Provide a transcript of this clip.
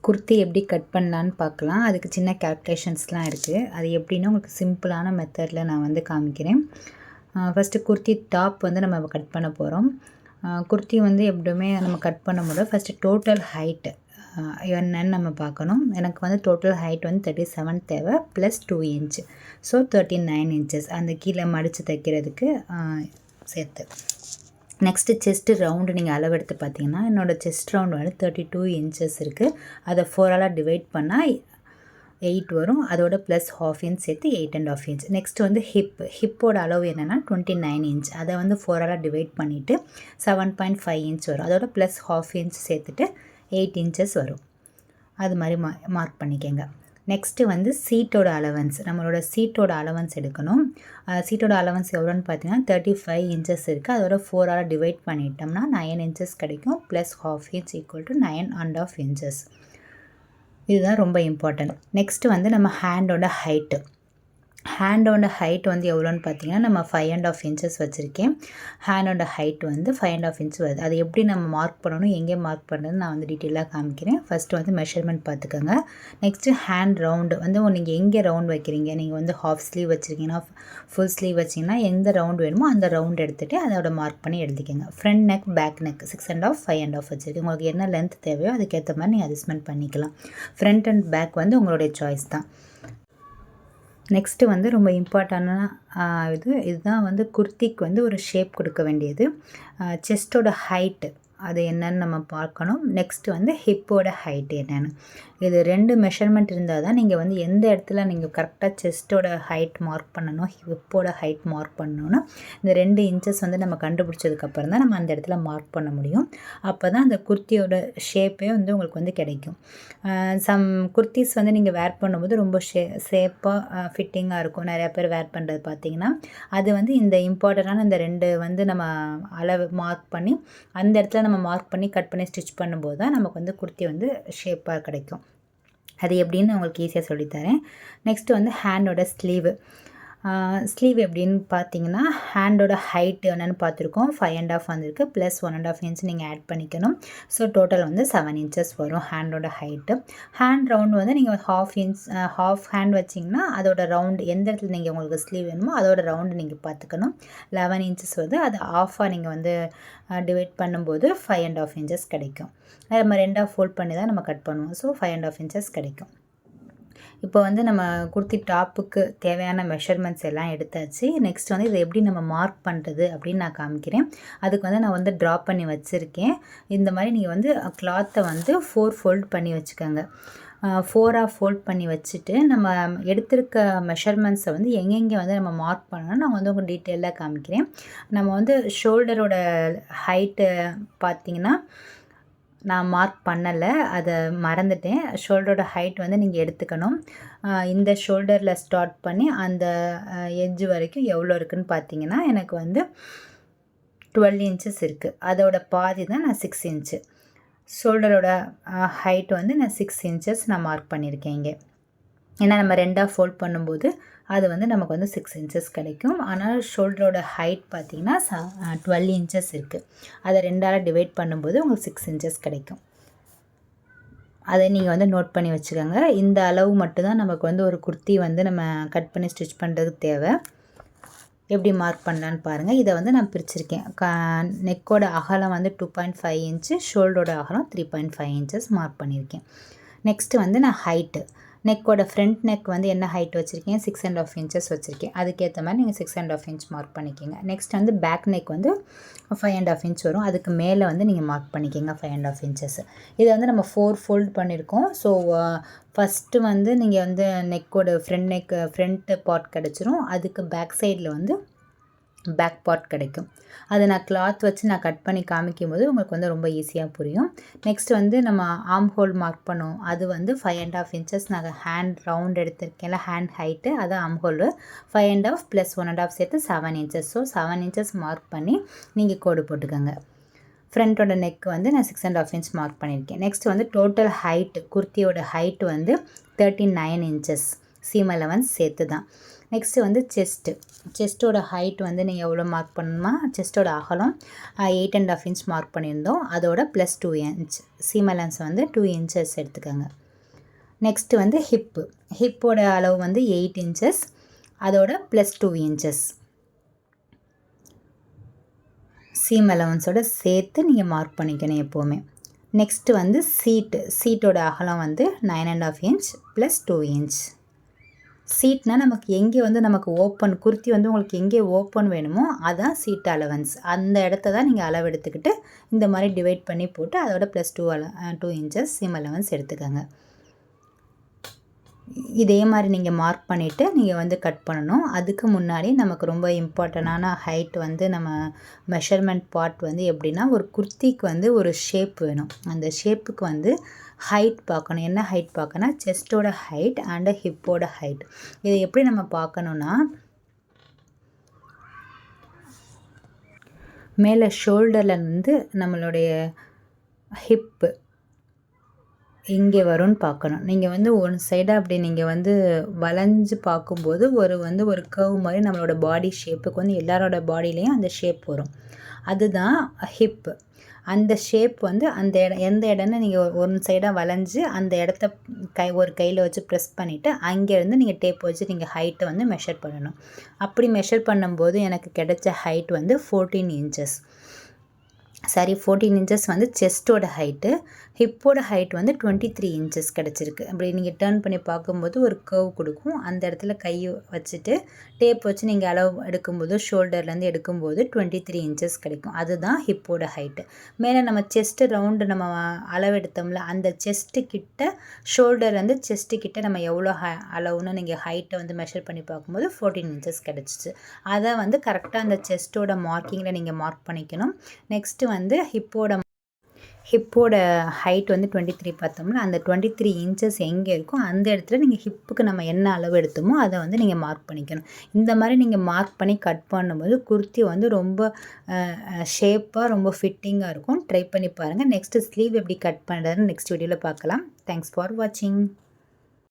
குர்த்தி எப்படி கட் பண்ணலான்னு பார்க்கலாம். அதுக்கு சின்ன கால்குலேஷன்ஸ்லாம் இருக்குது. அது எப்படின்னா உங்களுக்கு சிம்பிளான மெத்தடில் நான் வந்து காமிக்கிறேன். ஃபஸ்ட்டு குர்த்தி டாப் வந்து நம்ம கட் பண்ண போகிறோம். குர்த்தி வந்து எப்படியுமே நம்ம கட் பண்ணும்போது ஃபஸ்ட்டு டோட்டல் ஹைட்டு என்னன்னு நம்ம பார்க்கணும். எனக்கு வந்து டோட்டல் ஹைட் வந்து 37 தேவை ப்ளஸ் 2 இன்ச். ஸோ 39 இன்ச்சஸ் அந்த கீழே மடித்து தைக்கிறதுக்கு சேர்த்து. நெக்ஸ்ட்டு செஸ்ட்டு ரவுண்டு நீங்கள் அளவு எடுத்து பார்த்தீங்கன்னா என்னோடய செஸ்ட் ரவுண்டு வந்து 32 இன்ச்சஸ் இருக்குது. அதை 4ஆல் டிவைட் பண்ணால் 8 வரும். அதோட ப்ளஸ் ½ இன்ச் சேர்த்து 8½ இன்ச். நெக்ஸ்ட்டு வந்து ஹிப்போட அளவு என்னென்னா 29 இன்ச். அதை வந்து 4ஆல் டிவைட் பண்ணிவிட்டு 7.5 இன்ச் வரும். அதோட ப்ளஸ் ½ இன்ச் சேர்த்துட்டு 8 இன்ச்சஸ் வரும். அது மாதிரி மார்க் பண்ணிக்கோங்க. நெக்ஸ்ட்டு வந்து சீட்டோட அலவன்ஸ், நம்மளோட சீட்டோட அலவன்ஸ் எடுக்கணும். சீட்டோட அலவன்ஸ் எவ்வளோன்னு பார்த்தீங்கன்னா 35 இன்ச்சஸ் இருக்குது. அதோட 4ஆல் டிவைட் பண்ணிட்டோம்னா 9 இன்ச்சஸ் கிடைக்கும். Plus ½ inch equal to 9½ inches. இதுதான் ரொம்ப இம்பார்ட்டன்ட். நெக்ஸ்ட்டு வந்து நம்ம ஹேண்டோட ஹைட் வந்து எவ்வளோன்னு பார்த்தீங்கன்னா நம்ம 5½ இன்ச்சஸ் வச்சுருக்கேன். ஹேண்டோட ஹைட் வந்து 5½ இன்ச் வருது. அது எப்படி நம்ம மார்க் பண்ணணும், எங்கே மார்க் பண்ணுறதுன்னு நான் வந்து டீட்டெயிலாக காமிக்கிறேன். ஃபஸ்ட்டு வந்து மெஷர்மெண்ட் பார்த்துக்கோங்க. நெக்ஸ்ட்டு ஹேண்ட் ரவுண்டு வந்து நீங்கள் எங்கே ரவுண்ட் வைக்கிறீங்க, நீங்கள் வந்து ஹாஃப் ஸ்லீவ் வச்சுருக்கீங்கன்னா ஃபுல் ஸ்லீவ் வச்சிங்கன்னா எந்த ரவுண்ட் வேணுமோ அந்த ரவுண்ட் எடுத்துகிட்டு அதோட மார்க் பண்ணி எழுதிக்கோங்க. ஃப்ரண்ட் நெக், பேக் நெக் 6½ 5½ வச்சுருக்கேன். உங்களுக்கு என்ன லென்த் தேவையோ அதுக்கேற்ற மாதிரி நீங்கள் அட்ஜஸ்ட்மெண்ட் பண்ணிக்கலாம். ஃப்ரண்ட் அண்ட் பேக் வந்து உங்களுடைய சாய்ஸ் தான். நெக்ஸ்ட்டு வந்து ரொம்ப இம்பார்ட்டண்டான இதுதான் வந்து குர்த்திக்கு வந்து ஒரு ஷேப் கொடுக்க வேண்டியது. செஸ்ட்டோட ஹைட்டு அது என்னன்னு நம்ம பார்க்கணும். நெக்ஸ்ட்டு வந்து ஹிப்போட ஹைட் என்னென்னு, இது 2 மெஷர்மெண்ட் இருந்தால் தான் நீங்கள் வந்து எந்த இடத்துல நீங்கள் கரெக்டாக செஸ்ட்டோட ஹைட் மார்க் பண்ணணும், ஹிப்போட ஹைட் மார்க் பண்ணணும்னா இந்த 2 இன்ச்சஸ் வந்து நம்ம கண்டுபிடிச்சதுக்கப்புறம் தான் நம்ம அந்த இடத்துல மார்க் பண்ண முடியும். அப்போ தான் அந்த குர்த்தியோட ஷேப்பே வந்து உங்களுக்கு வந்து கிடைக்கும். சம் குர்த்திஸ் வந்து நீங்கள் வேர் பண்ணும்போது ரொம்ப ஷேப்பாக ஃபிட்டிங்காக இருக்கும். நிறையா பேர் வேர் பண்ணுறது பார்த்தீங்கன்னா அது வந்து இந்த இம்பார்ட்டண்ட்டான இந்த 2 வந்து நம்ம அளவு மார்க் பண்ணி அந்த இடத்துல நம்ம மார்க் பண்ணி கட் பண்ணி ஸ்டிச் பண்ணும்போது தான் நமக்கு வந்து குர்த்தி வந்து ஷேப்பாக கிடைக்கும். அது எப்படின்னு உங்களுக்கு ஈஸியாக சொல்லித்தரேன். நெக்ஸ்ட்டு வந்து ஹேண்டோட ஸ்லீவ் எப்படின்னு பார்த்தீங்கன்னா ஹேண்டோட ஹைட் என்னென்னு பார்த்துருக்கோம். 5½ வந்திருக்கு. ப்ளஸ் 1½ இன்ச் நீங்கள் ஆட் பண்ணிக்கணும். ஸோ டோட்டல் வந்து 7 இன்ச்சஸ் வரும் ஹேண்டோட ஹைட்டு. ஹேண்ட் ரவுண்ட் வந்து நீங்கள் ½ ஹேண்ட் வச்சிங்கன்னா அதோட ரவுண்டு எந்த இடத்துல நீங்கள் உங்களுக்கு ஸ்லீவ் வேணுமோ அதோட ரவுண்டு நீங்கள் பார்த்துக்கணும். 11 இன்ச்சஸ் வந்து அது ½ நீங்கள் வந்து டிவைட் பண்ணும்போது 5½ இன்ச்சஸ் கிடைக்கும். அதை நம்ம 2ஆக ஃபோல்ட் பண்ணி தான் நம்ம கட் பண்ணுவோம். ஸோ 5½ இன்ச்சஸ் கிடைக்கும். இப்போ வந்து நம்ம குர்த்தி டாப்புக்கு தேவையான மெஷர்மெண்ட்ஸ் எல்லாம் எடுத்தாச்சு. நெக்ஸ்ட் வந்து இதை எப்படி நம்ம மார்க் பண்ணுறது அப்படின்னு நான் காமிக்கிறேன். அதுக்கு வந்து நான் வந்து ட்ரா பண்ணி வச்சுருக்கேன். இந்த மாதிரி நீங்கள் வந்து கிளாத்தை வந்து 4 ஃபோல்ட் பண்ணி வச்சுக்கோங்க. 4ஆக ஃபோல்ட் பண்ணி வச்சுட்டு நம்ம எடுத்திருக்க மெஷர்மெண்ட்ஸை வந்து எங்கெங்கே வந்து நம்ம மார்க் பண்ணணும் நான் வந்து உங்களுக்கு டீட்டெயிலாக காமிக்கிறேன். நம்ம வந்து ஷோல்டரோட ஹைட்டு பார்த்திங்கன்னா நான் மார்க் பண்ணலை, அதை மறந்துட்டேன். ஷோல்டரோட ஹைட் வந்து நீங்கள் எடுத்துக்கணும். இந்த ஷோல்டரில் ஸ்டார்ட் பண்ணி அந்த எட்ஜ் வரைக்கும் எவ்வளோ இருக்குதுன்னு பார்த்தீங்கன்னா எனக்கு வந்து 12 இன்ச்சஸ் இருக்குது. அதோட பாதி தான் நான் 6 இன்ச்சு. ஷோல்டரோட ஹைட் வந்து நான் 6 இன்ச்சஸ் நான் மார்க் பண்ணியிருக்கேன் இங்கே. ஏன்னா நம்ம 2ஆக ஃபோல்ட் பண்ணும்போது அது வந்து நமக்கு வந்து 6 இன்ச்சஸ் கிடைக்கும். ஆனால் ஷோல்டரோட ஹைட் பார்த்திங்கன்னா 12 இன்ச்சஸ் இருக்குது. அதை 2ஆல் டிவைட் பண்ணும்போது உங்களுக்கு 6 இன்ச்சஸ் கிடைக்கும். அதை நீங்கள் வந்து நோட் பண்ணி வச்சுக்கோங்க. இந்த அளவு மட்டும்தான் நமக்கு வந்து ஒரு குர்த்தி வந்து நம்ம கட் பண்ணி ஸ்டிச் பண்ணுறதுக்கு தேவை. எப்படி மார்க் பண்ணலான்னு பாருங்கள். இதை வந்து நான் பிரிச்சிருக்கேன். நெக்கோட அகலம் வந்து 2.5 இன்ச்சு, ஷோல்டரோட அகலம் 3.5 இன்ச்சஸ் மார்க் பண்ணியிருக்கேன். நெக்ஸ்ட்டு வந்து நான் ஹைட்டு, நெக்கோட ஃப்ரண்ட் நெக் வந்து என்ன ஹைட் வச்சுருக்கேன், 6½ இன்ச்சஸ் வச்சுருக்கேன். அதுக்கேற்ற மாதிரி நீங்கள் 6½ இன்ச் மார்க் பண்ணிக்கோங்க. நெக்ஸ்ட் வந்து பேக் நெக் வந்து 5½ இன்ச் வரும். அதுக்கு மேலே வந்து நீங்கள் மார்க் பண்ணிக்கோங்க 5½ இன்ச்சஸ். இதை வந்து நம்ம 4 ஃபோல்ட் பண்ணியிருக்கோம். ஸோ ஃபஸ்ட்டு வந்து நீங்கள் வந்து நெக்கோட ஃப்ரண்ட் பார்ட் கிடச்சிரும். அதுக்கு பேக் சைடில் வந்து பேக் பார்ட் கிடைக்கும். அதை நான் கிளாத் வச்சு நான் கட் பண்ணி காமிக்கும்போது உங்களுக்கு வந்து ரொம்ப ஈஸியாக புரியும். நெக்ஸ்ட் வந்து நம்ம ஆர்ம் ஹோல் மார்க் பண்ணுவோம். அது வந்து 5½ இன்ச்சஸ் நாங்கள் ஹேண்ட் ரவுண்ட் எடுத்திருக்கேன்ல, ஹேண்ட் ஹைட்டு அது ஆர்ம் ஹோலு 5½ ப்ளஸ் 1½ சேர்த்து 7 இன்ச்சஸ். ஸோ 7 இன்ச்சஸ் மார்க் பண்ணி நீங்கள் கோடு போட்டுக்கோங்க. ஃப்ரண்ட்டோட நெக் வந்து நான் 6½ இன்ச் மார்க் பண்ணியிருக்கேன். நெக்ஸ்ட் வந்து டோட்டல் ஹைட்டு, குர்த்தியோட ஹைட்டு வந்து 39 இன்ச்சஸ். சீம் அலவன்ஸ் சேர்த்து தான் நெக்ஸ்ட்டு வந்து செஸ்ட்டோட ஹைட் வந்து நீங்கள் எவ்வளோ மார்க் பண்ணணுமா, செஸ்ட்டோட அகலம் 8.5 இன்ச் மார்க் பண்ணியிருந்தோம். அதோட ப்ளஸ் 2 இன்ச் சீம் அலவன்ஸ் வந்து 2 இன்ச்சஸ் எடுத்துக்கோங்க. நெக்ஸ்ட்டு வந்து ஹிப்போட அளவு வந்து 8 இன்ச்சஸ், அதோட ப்ளஸ் 2 இன்ச்சஸ் சீம் அலவன்ஸோட சேர்த்து நீங்கள் மார்க் பண்ணிக்கணும் எப்போவுமே. நெக்ஸ்ட்டு வந்து சீட்டோட அகலம் வந்து 9.5 இன்ச் ப்ளஸ் 2 இன்ச். சீட்னால் நமக்கு எங்கே வந்து நமக்கு ஓப்பன் குர்த்தி வந்து உங்களுக்கு எங்கே ஓப்பன் வேணுமோ அதான் சீட் அலவன்ஸ். அந்த இடத்த தான் நீங்கள் அளவு எடுத்துக்கிட்டு இந்த மாதிரி டிவைட் பண்ணி போட்டு அதோட ப்ளஸ் 2 இன்ச்சஸ் சீம் அலவன்ஸ் எடுத்துக்கோங்க. இதே மாதிரி நீங்கள் மார்க் பண்ணிவிட்டு நீங்கள் வந்து கட் பண்ணணும். அதுக்கு முன்னாடி நமக்கு ரொம்ப இம்பார்ட்டண்டான ஹைட் வந்து நம்ம மெஷர்மெண்ட் பார்ட் வந்து எப்படின்னா, ஒரு குர்த்திக்கு வந்து ஒரு ஷேப் வேணும். அந்த ஷேப்புக்கு வந்து ஹைட் பார்க்கணும். என்ன ஹைட் பார்க்கணும், செஸ்ட்டோட ஹைட் அண்டு ஹிப்போட ஹைட். இதை எப்படி நம்ம பார்க்கணுன்னா, மேலே ஷோல்டர்லேருந்து நம்மளுடைய ஹிப்பு இங்கே வரும்னு பார்க்கணும். நீங்கள் வந்து ஒன் சைடாக அப்படி நீங்கள் வந்து வளைஞ்சு பார்க்கும்போது ஒரு கர்வ் மாதிரி நம்மளோட பாடி ஷேப்புக்கு வந்து எல்லாரோட பாடியிலையும் அந்த ஷேப் வரும். அதுதான் ஹிப்பு. அந்த ஷேப் வந்து அந்த எந்த இடம்னு நீங்கள் ஒன் சைடாக வளைஞ்சு அந்த இடத்த ஒரு கையில் வச்சு ப்ரெஸ் பண்ணிவிட்டு அங்கேருந்து நீங்கள் டேப் வச்சு நீங்கள் ஹைட்டை வந்து மெஷர் பண்ணணும். அப்படி மெஷர் பண்ணும்போது எனக்கு கிடைச்ச ஹைட் வந்து 14 இன்ச்சஸ். 14 இன்ச்சஸ் வந்து செஸ்ட்டோட ஹைட்டு. ஹிப்போட ஹைட் வந்து 23 இன்ச்சஸ் கிடச்சிருக்கு. அப்படி நீங்கள் டேர்ன் பண்ணி பார்க்கும்போது ஒரு கர்வ் கொடுக்கும். அந்த இடத்துல கை வச்சுட்டு டேப் வச்சு நீங்கள் அளவு எடுக்கும்போது ஷோல்டர்லேருந்து எடுக்கும்போது 23 இன்ச்சஸ் கிடைக்கும். அதுதான் ஹிப்போட ஹைட்டு. மேலே நம்ம செஸ்ட்டு ரவுண்டு நம்ம அளவு எடுத்தோம்ல, அந்த செஸ்ட்டு கிட்ட ஷோல்டர்லேருந்து செஸ்ட்டு கிட்ட நம்ம எவ்வளோ அளவுன்னு நீங்கள் ஹைட்டை வந்து மெஷர் பண்ணி பார்க்கும்போது 14 இன்ச்சஸ் கிடச்சிச்சு. அதை வந்து கரெக்டாக அந்த செஸ்ட்டோட மார்க்கிங்கில் நீங்கள் மார்க் பண்ணிக்கணும். நெக்ஸ்ட்டு வந்து ஹிப்போட ஹைட் வந்து 23 பார்த்தோம்னா, அந்த 23 இன்ச்சஸ் எங்கே இருக்கோ அந்த இடத்துல நீங்கள் ஹிப்புக்கு நம்ம என்ன அளவு எடுத்தோமோ அதை வந்து நீங்கள் மார்க் பண்ணிக்கணும். இந்த மாதிரி நீங்கள் மார்க் பண்ணி கட் பண்ணும்போது குர்த்தி வந்து ரொம்ப ஷேப்பாக ரொம்ப ஃபிட்டிங்காக இருக்கும். ட்ரை பண்ணி பாருங்கள். நெக்ஸ்ட்டு ஸ்லீவ் எப்படி கட் பண்ணுறதுன்னு நெக்ஸ்ட் வீடியோவில் பார்க்கலாம். தேங்க்ஸ் ஃபார் வாட்சிங்.